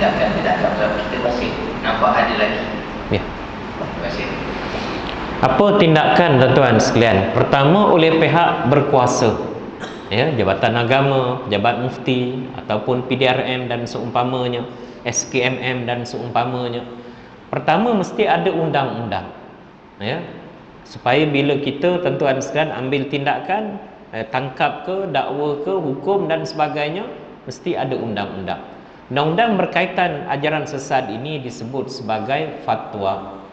tindakan-tindakan kita masih nampak ada lagi. Ya. Terima kasih. Apa tindakan tuan-tuan sekalian? Pertama, oleh pihak berkuasa, ya, Jabatan Agama, Pejabat Mufti ataupun PDRM dan seumpamanya, SKMM dan seumpamanya. Pertama mesti ada undang-undang, ya, supaya bila kita tuan-tuan sekalian ambil tindakan, tangkap ke, dakwa ke, hukum dan sebagainya, mesti ada undang-undang. Undang-undang berkaitan ajaran sesat ini disebut sebagai fatwa.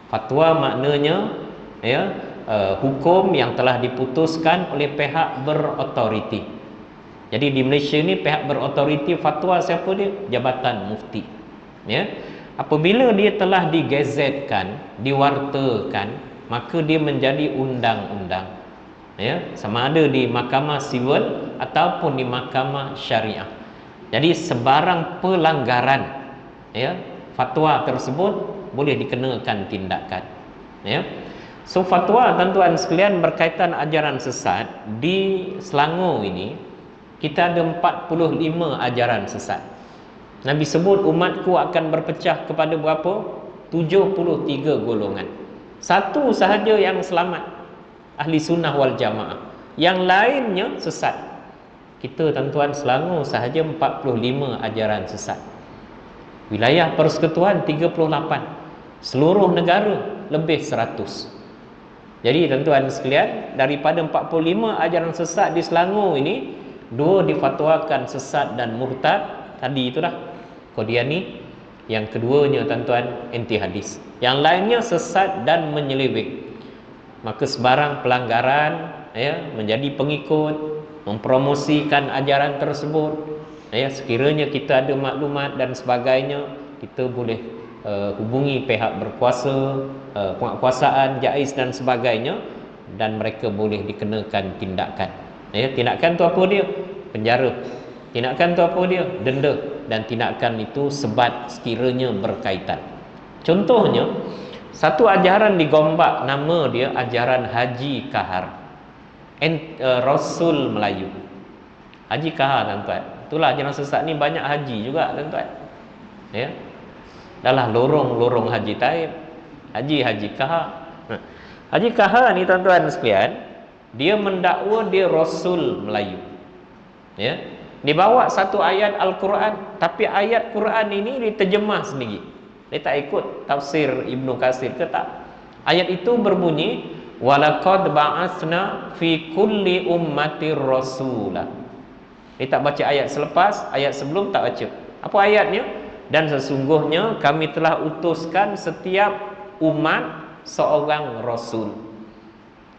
Fatwa maknanya, ya, hukum yang telah diputuskan oleh pihak berotoriti. Jadi di Malaysia ni pihak berotoriti fatwa siapa dia? Jabatan Mufti. Ya. Apabila dia telah digazetkan, diwartakan, maka dia menjadi undang-undang. Ya, sama ada di mahkamah sivil ataupun di mahkamah syariah. Jadi sebarang pelanggaran, ya, fatwa tersebut boleh dikenakan tindakan. Ya. So fatwa tuan-tuan sekalian berkaitan ajaran sesat di Selangor ini, kita ada 45 ajaran sesat. Nabi sebut umatku akan berpecah kepada berapa? 73 golongan. Satu sahaja yang selamat, ahli sunnah wal jamaah. Yang lainnya sesat. Kita tuan-tuan Selangor sahaja 45 ajaran sesat. Wilayah persekutuan 38. Seluruh negara lebih 100. Jadi tuan-tuan sekalian, daripada 45 ajaran sesat di Selangor ini, 2 difatwakan sesat dan murtad. Tadi itulah Qadiani. Yang keduanya tuan-tuan anti hadis. Yang lainnya sesat dan menyeleweng. Maka sebarang pelanggaran, ya, menjadi pengikut, mempromosikan ajaran tersebut, ya, sekiranya kita ada maklumat dan sebagainya, kita boleh hubungi pihak berkuasa, penguasaan jaiz dan sebagainya, dan mereka boleh dikenakan tindakan. Ya, tindakan tu apa dia? Penjara. Tindakan tu apa dia? Denda. Dan tindakan itu sebat sekiranya berkaitan. Contohnya, satu ajaran digombak, nama dia ajaran Haji Kahar, Rasul Melayu. Haji Kahar tuan-tuan, itulah ajaran sesat ni, banyak haji juga tuan-tuan. Ya. Dahlah lorong Haji Taib, Haji Kahar. Haji Kahar ni tuan-tuan sekalian, dia mendakwa dia Rasul Melayu. Ya. Dibawa satu ayat Al-Quran, tapi ayat Quran ini diterjemah sendiri. Dia tak ikut tafsir Ibnu Katsir ke tak. Ayat itu berbunyi, walaqad ba'atsna fi kulli ummatir rasulah. Dia tak baca ayat selepas, ayat sebelum tak baca. Apa ayatnya? Dan sesungguhnya kami telah utuskan setiap umat seorang rasul.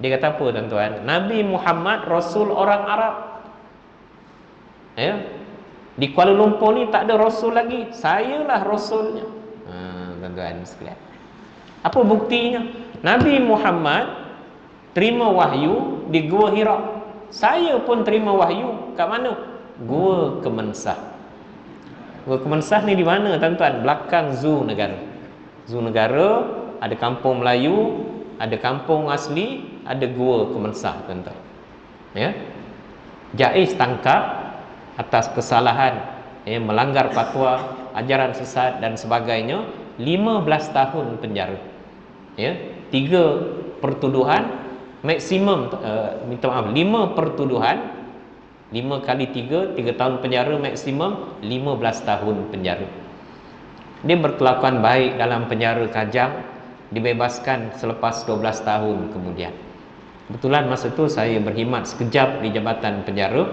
Dia kata apa tuan-tuan? Nabi Muhammad rasul orang Arab. Ya. Di Kuala Lumpur ni tak ada rasul lagi. Sayalah rasulnya. Tuan-tuan sekalian. Apa buktinya? Nabi Muhammad terima wahyu di Gua Hira. Saya pun terima wahyu kat mana? Gua Kemensah. Gua Kemensah ni di mana tuan-tuan? Belakang Zoo Negara. Zoo Negara ada kampung Melayu, ada kampung asli, ada Gua Kemensah tuan-tuan. Ya. Jaiz tangkap atas kesalahan, ya, melanggar fatwa, ajaran sesat dan sebagainya, 15 tahun penjara. Ya, 3 pertuduhan maksimum, minta maaf, 5 pertuduhan, 5 kali 3 tahun penjara maksimum, 15 tahun penjara. Dia berkelakuan baik dalam penjara Kajang, dibebaskan selepas 12 tahun kemudian. Kebetulan masa tu saya berkhidmat sekejap di jabatan penjara.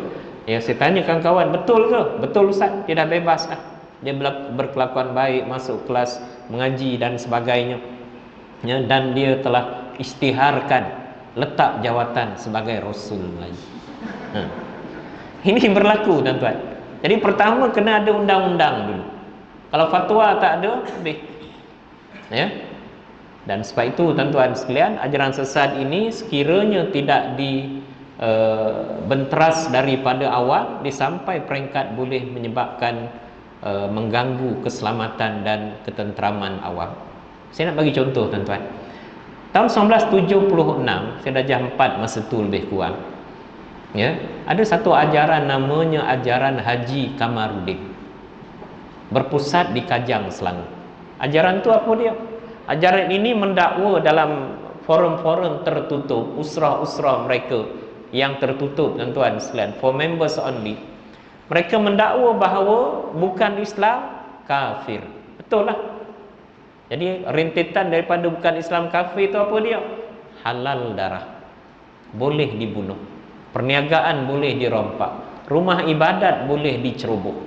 Ya, saya tanya kawan-kawan, betul ke? Betul Ustaz, dia dah bebas dah. Dia berkelakuan baik, masuk kelas mengaji dan sebagainya. Ya, dan dia telah isytiharkan letak jawatan sebagai Rasul Melayu. Ini berlaku tuan-tuan. Jadi pertama kena ada undang-undang dulu. Kalau fatwa tak ada, habis. Ya. Dan sebab itu tuan-tuan sekalian, ajaran sesat ini sekiranya tidak benteras daripada awal, disampai peringkat boleh menyebabkan mengganggu keselamatan dan ketenteraman awam. Saya nak bagi contoh tuan-tuan. Tahun 1976, saya darjah 4 masa tu lebih kurang. Ya, ada satu ajaran namanya ajaran Haji Kamaruddin. berpusat di Kajang, Selangor. Ajaran tu apa dia? Ajaran ini mendakwa dalam forum-forum tertutup, usrah-usrah mereka yang tertutup, tuan-tuan sekalian, for members only. Mereka mendakwa bahawa bukan Islam kafir. Betul lah. Jadi rentetan daripada bukan Islam kafir itu apa dia? Halal darah, boleh dibunuh, perniagaan boleh dirompak, rumah ibadat boleh dicerobok.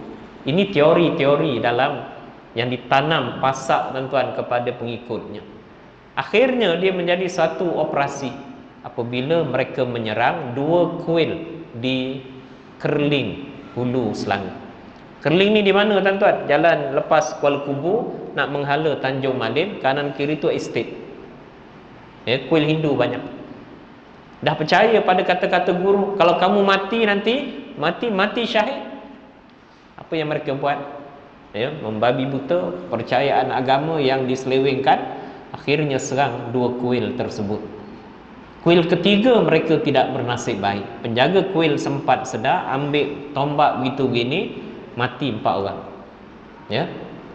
Ini teori-teori dalam yang ditanam pasak, tuan-tuan, kepada pengikutnya. Akhirnya dia menjadi satu operasi apabila mereka menyerang dua kuil di Kerling, Hulu, Selangor. Kerling ni di mana, tuan-tuan? Jalan lepas Kuala Kubu nak menghala Tanjung Malim, kanan kiri tu estate. Kuil Hindu banyak. Dah percaya pada kata-kata guru, kalau kamu mati nanti mati syahid. Apa yang mereka buat? Membabi buta percayaan agama yang diselewengkan, akhirnya serang dua kuil tersebut. Kuil ketiga mereka tidak bernasib baik. Penjaga kuil sempat sedar, ambil tombak begitu gini, mati 4 orang.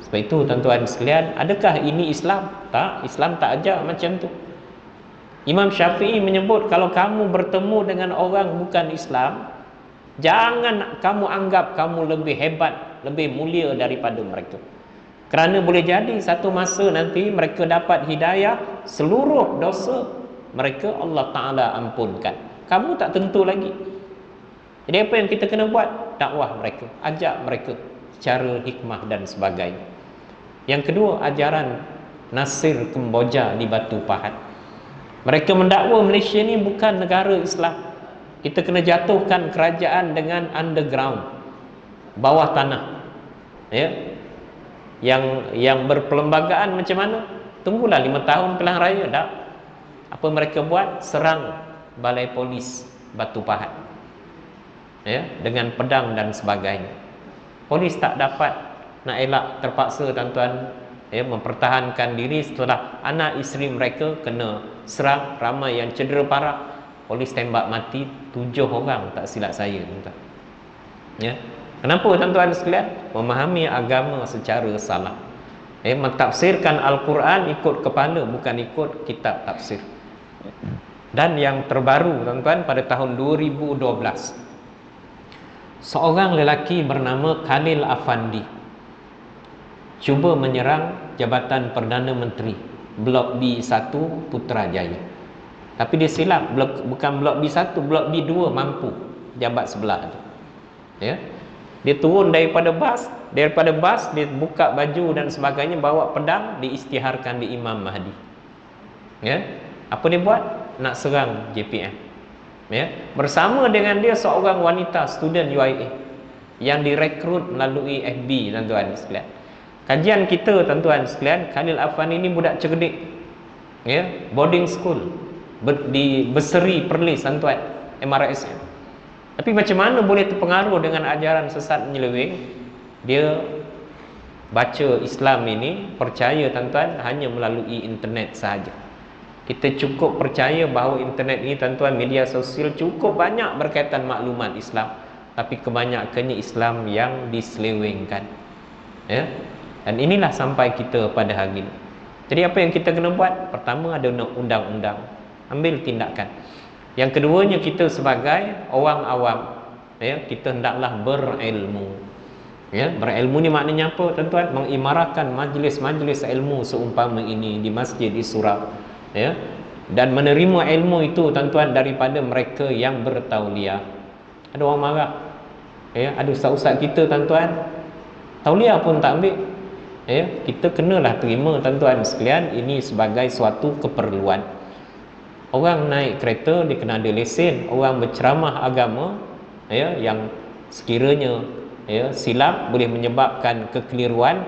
Sebab itu, tuan-tuan sekalian, adakah ini Islam? Tak, Islam tak ajar macam tu. Imam Syafi'i menyebut, kalau kamu bertemu dengan orang bukan Islam, jangan kamu anggap kamu lebih hebat, lebih mulia daripada mereka. Kerana boleh jadi satu masa nanti mereka dapat hidayah, seluruh dosa mereka Allah Ta'ala ampunkan. Kamu tak tentu lagi. Jadi apa yang kita kena buat? Dakwah mereka, ajak mereka secara hikmah dan sebagainya. Yang kedua, ajaran Nasir Kemboja di Batu Pahat. Mereka mendakwa Malaysia ni bukan negara Islam. Kita kena jatuhkan kerajaan dengan underground, bawah tanah. Yang berperlembagaan macam mana? Tunggulah 5 tahun pilihan raya. Tak. Apa mereka buat? Serang balai polis Batu Pahat, dengan pedang dan sebagainya. Polis tak dapat nak elak, terpaksa, tuan-tuan, mempertahankan diri setelah anak isteri mereka kena serang, ramai yang cedera parah. Polis tembak mati 7 orang, tak silap saya, tuan-tuan. Kenapa, tuan-tuan sekalian? Memahami agama secara salah. Mentafsirkan Al-Quran ikut kepala, bukan ikut kitab tafsir. Dan yang terbaru, tuan-tuan, pada tahun 2012, seorang lelaki bernama Khalil Afandi cuba menyerang Jabatan Perdana Menteri Blok B1 Putrajaya. Tapi dia silap, bukan Blok B1, Blok B2 mampu jabat sebelah tu. Dia turun daripada bas dia buka baju dan sebagainya, bawa pedang, diisytiharkan di Imam Mahdi. Apa dia buat? Nak serang JPM. Bersama dengan dia seorang wanita student UIA yang direkrut melalui FB, tuan-tuan sekalian. Kajian kita, tuan-tuan sekalian, Khalil Afandi ini budak cerdik, boarding school di Berseri Perlis, tuan-tuan, MRSM. Tapi macam mana boleh terpengaruh dengan ajaran sesat menyeleweng? Dia baca Islam ini, percaya, tuan-tuan, hanya melalui internet sahaja. Kita cukup percaya bahawa internet ini, tuan-tuan, media sosial cukup banyak berkaitan maklumat Islam, tapi kebanyakannya Islam yang diselewengkan. Dan inilah sampai kita pada hari ini. Jadi apa yang kita kena buat? Pertama, ada undang-undang, ambil tindakan. Yang keduanya, kita sebagai orang awam, kita hendaklah berilmu. Berilmu ni maknanya apa, tuan-tuan? Mengimarahkan majlis-majlis ilmu seumpama ini di masjid, di surau, dan menerima ilmu itu, tuan-tuan, daripada mereka yang bertauliah. Ada orang marah, ada ustaz-ustaz kita, tuan-tuan, tauliah pun tak ambil. Kita kenalah terima, tuan-tuan sekalian, ini sebagai suatu keperluan. Orang naik kereta, dia kena ada lesen. Orang berceramah agama, yang sekiranya silap, boleh menyebabkan kekeliruan,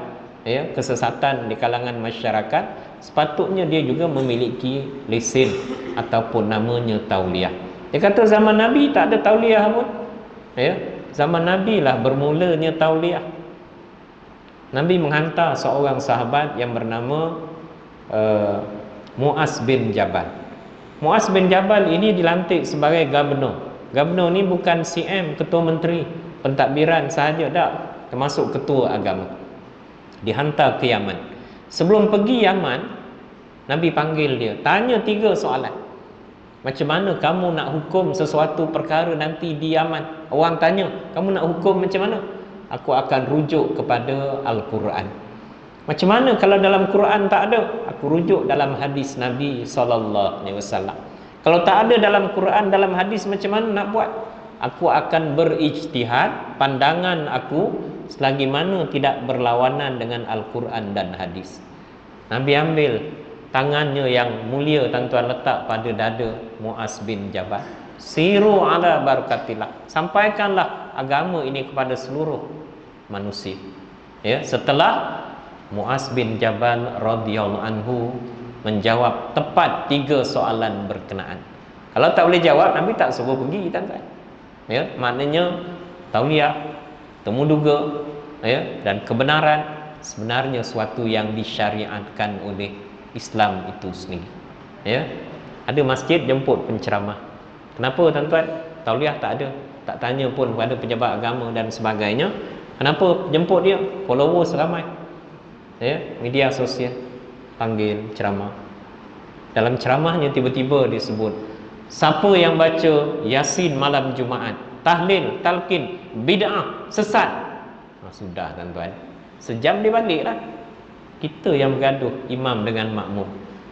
kesesatan di kalangan masyarakat, sepatutnya dia juga memiliki lesen ataupun namanya tauliah. Dia kata zaman Nabi tak ada tauliah pun. Zaman Nabi lah bermulanya tauliah. Nabi menghantar seorang sahabat yang bernama Muaz bin Jabal. Muaz bin Jabal ini dilantik sebagai gubernur. Gubernur ni bukan CM, ketua menteri pentadbiran sahaja, tak, termasuk ketua agama. dihantar ke Yaman. Sebelum pergi Yaman, Nabi panggil dia, tanya 3 soalan. Macam mana kamu nak hukum sesuatu perkara nanti di Yaman? Orang tanya, kamu nak hukum macam mana? Aku akan rujuk kepada Al-Quran. Macam mana kalau dalam Quran tak ada? Aku rujuk dalam hadis Nabi SAW. Kalau tak ada dalam Quran, dalam hadis, macam mana nak buat? Aku akan berijtihad, pandangan aku selagi mana tidak berlawanan dengan Al-Quran dan hadis. Nabi ambil tangannya yang mulia, tuan-tuan, letak pada dada Muaz bin Jabal. Siru ala barakatillah. Sampaikanlah agama ini kepada seluruh manusia. Ya, setelah Muaz bin Jabal radhiyallahu anhu menjawab tepat 3 soalan berkenaan. Kalau tak boleh jawab, Nabi tak suruh pergi, tuan-tuan. Ya, maknanya tauliah, temu duga, ya, dan kebenaran sebenarnya suatu yang disyariatkan oleh Islam itu sendiri. Ya, ada masjid jemput penceramah. Kenapa, tuan-tuan? Tauliah tak ada, tak tanya pun kepada pejabat agama dan sebagainya. Kenapa jemput dia? Followers ramai. Ya, media sosial panggil ceramah. Dalam ceramahnya tiba-tiba disebut, siapa yang baca Yasin malam Jumaat, tahlil, talqin, bid'ah, sesat. Sudah, tuan-tuan. Sejam dia baliklah. Kita yang bergaduh, imam dengan makmum.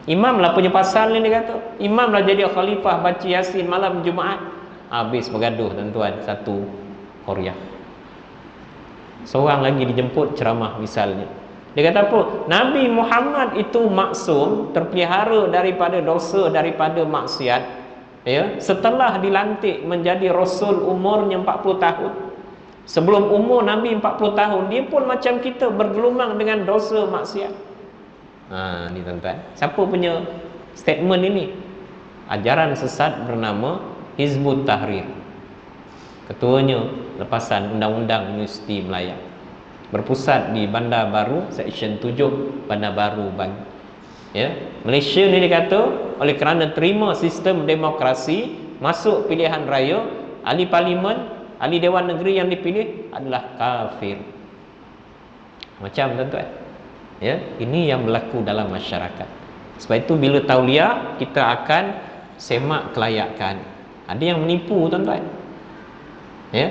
Imam lah punya pasal ni, dia kata. Imam lah jadi khalifah baca Yasin malam Jumaat. Habis bergaduh, tuan-tuan, satu Korea. Seorang lagi dijemput ceramah misalnya. Dia kata apa? Nabi Muhammad itu maksum, terpelihara daripada dosa, daripada maksiat. Ya, setelah dilantik menjadi Rasul umurnya 40 tahun. Sebelum umur Nabi 40 tahun, dia pun macam kita, bergelumang dengan dosa maksiat. Ni tuan-tuan. Siapa punya statement ini? Ajaran sesat bernama Hizbut Tahrir. Ketuanya lepasan Undang-Undang Universiti Melayu. Berpusat di Bandar Baru, Seksyen 7, Bandar Baru Bangi. Ya, Malaysia ni dia kata, oleh kerana terima sistem demokrasi, masuk pilihan raya, ahli parlimen, ahli Dewan Negeri yang dipilih adalah kafir. Macam, tuan-tuan. Ya, ini yang berlaku dalam masyarakat. Sebab itu bila tauliah, kita akan semak kelayakan. Ada yang menipu, tuan-tuan. Ya,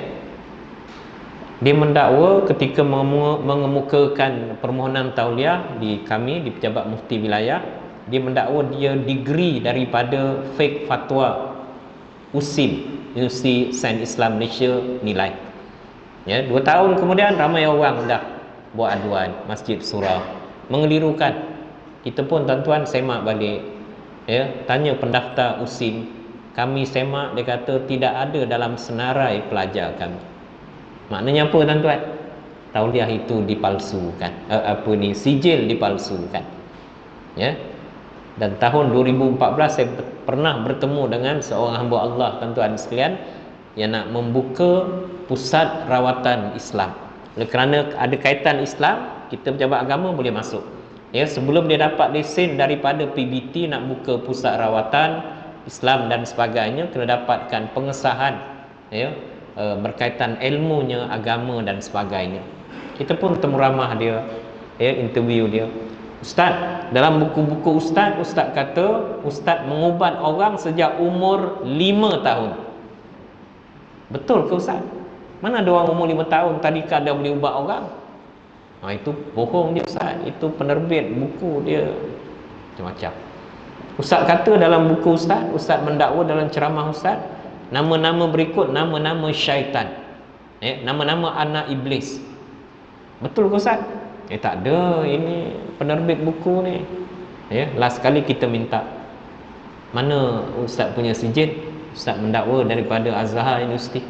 dia mendakwa ketika mengemukakan permohonan tauliah di kami, di Pejabat Mufti Wilayah, dia mendakwa dia degree daripada fake fatwa USIM, Universiti Sains Islam Malaysia, nilai. Ya, 2 tahun kemudian ramai orang dah buat aduan Masjid Surau, mengelirukan. Kita pun, tuan-tuan, semak balik. Ya, tanya pendaftar USIM, kami semak, dia kata tidak ada dalam senarai pelajar kami. Maknanya apa, tuan-tuan? Tauliah itu dipalsukan. Sijil dipalsukan. Ya. Dan tahun 2014 saya pernah bertemu dengan seorang hamba Allah, tuan-tuan sekalian, yang nak membuka pusat rawatan Islam. Oleh kerana ada kaitan Islam, kita pejabat agama boleh masuk. Ya, sebelum dia dapat lesen daripada PBT nak buka pusat rawatan Islam dan sebagainya, kena dapatkan pengesahan, ya, berkaitan ilmunya, agama dan sebagainya. Kita pun temu ramah dia, ya, interview dia. Ustaz, dalam buku-buku Ustaz kata Ustaz mengubat orang sejak umur 5 tahun. Betul ke Ustaz? Mana ada orang umur 5 tahun tadika dah boleh ubat orang? Itu bohong dia, Ustaz. Itu penerbit buku dia macam-macam. Ustaz kata dalam buku Ustaz mendakwa dalam ceramah Ustaz, nama-nama berikut nama-nama syaitan, nama-nama anak iblis. Betul ke Ustaz? Tak ada, ini penerbit buku ni. Last kali kita minta, mana Ustaz punya sijil? Ustaz mendakwa daripada Azhar University.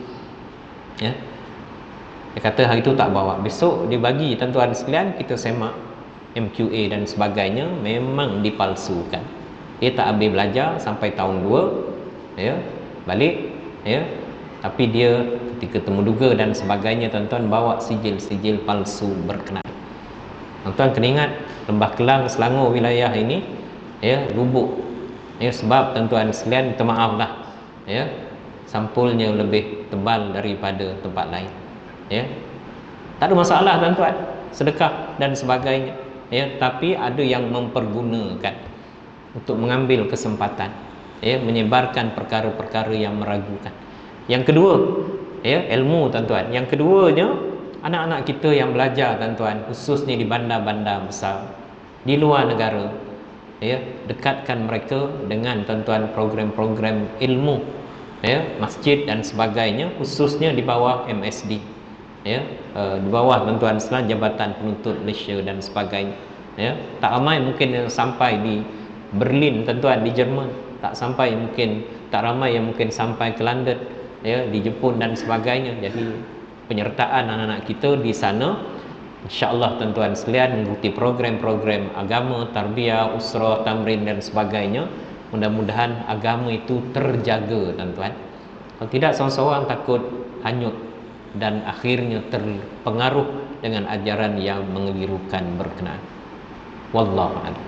Dia kata hari tu tak bawa, besok dia bagi, tuan-tuan sekalian, kita semak MQA dan sebagainya, memang dipalsukan. Dia tak habis belajar sampai tahun 2, balik, tapi dia ketika temu duga dan sebagainya, tuan-tuan, bawa sijil-sijil palsu berkenaan. Tuan-tuan kena ingat, Lembah Kelang, Selangor wilayah ini, lubuk. Sebab tuan-tuan sekalian, minta maaf lah, sampulnya lebih tebal daripada tempat lain. Tak ada masalah, tuan-tuan. sedekah dan sebagainya, ya, tapi ada yang mempergunakan untuk mengambil kesempatan, ya, menyebarkan perkara-perkara yang meragukan. Yang kedua, ya, ilmu tuan-tuan. Yang keduanya, anak-anak kita yang belajar tuan-tuan, khususnya di bandar-bandar besar di luar negara, ya, dekatkan mereka dengan tuan-tuan program-program ilmu, ya, masjid dan sebagainya, khususnya di bawah MSD, ya, di bawah tuan-tuan sekalian Jabatan Penuntut Malaysia dan sebagainya, ya. Tak ramai mungkin yang sampai di Berlin tuan-tuan, di Jerman, tak ramai yang mungkin sampai ke London, ya, di Jepun dan sebagainya. Jadi penyertaan anak-anak kita di sana, insya-Allah tuan-tuan sekalian, mengikuti program-program agama, tarbiyah, usrah, tamrin dan sebagainya. Mudah-mudahan agama itu terjaga tuan-tuan. Kalau tidak, seorang-seorang takut hanyut dan akhirnya terpengaruh dengan ajaran yang mengelirukan berkenaan. Wallahu a'lam.